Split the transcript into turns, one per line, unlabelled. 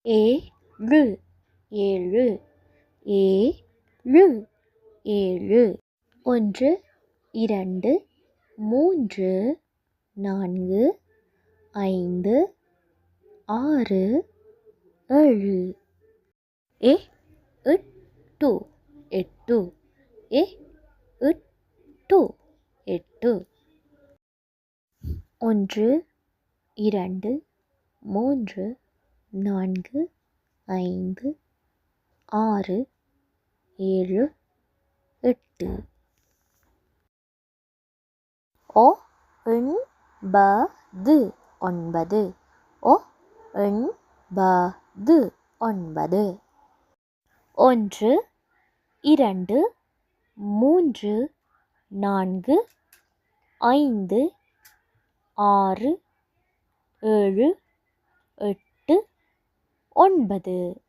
ஏழு ஏழு ஏழு ஏழு. ஒன்று இரண்டு மூன்று நான்கு ஐந்து ஆறு ஏழு. எட்டு எட்டு எட்டு எட்டு. ஒன்று இரண்டு மூன்று நான்கு ஐந்து ஆறு ஏழு எட்டு. ஒன்பது ஒன்பது ஒன்பது ஒன்பது. ஒன்று இரண்டு மூன்று நான்கு ஐந்து ஆறு ஏழு எட்டு ஒன்பது.